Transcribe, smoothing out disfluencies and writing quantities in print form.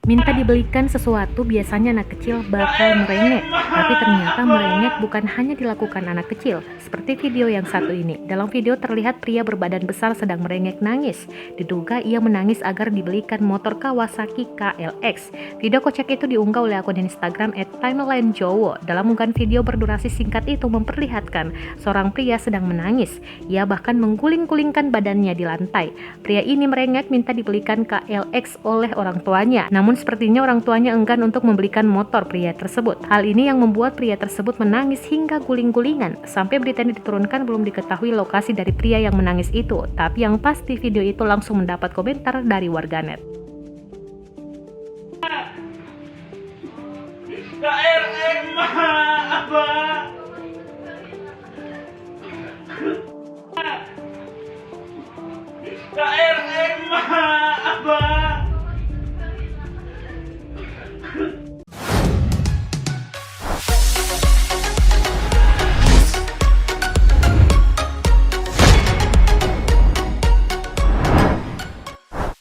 Minta dibelikan sesuatu biasanya anak kecil bakal merengek, tapi ternyata merengek bukan hanya dilakukan anak kecil, seperti video yang satu ini. Dalam video terlihat pria berbadan besar sedang merengek nangis. Diduga ia menangis agar dibelikan motor Kawasaki KLX. Video kocak itu diunggah oleh akun Instagram @timelinejowo. Dalam unggahan video berdurasi singkat itu memperlihatkan seorang pria sedang menangis. Ia bahkan mengguling-gulingkan badannya di lantai. Pria ini merengek minta dibelikan KLX oleh orang tuanya. Namun sepertinya orang tuanya enggan untuk membelikan motor pria tersebut. Hal ini yang membuat pria tersebut menangis hingga guling-gulingan. Sampai berita ini diturunkan belum diketahui lokasi dari pria yang menangis itu. Tapi yang pasti video itu langsung mendapat komentar dari warganet. KRM apa?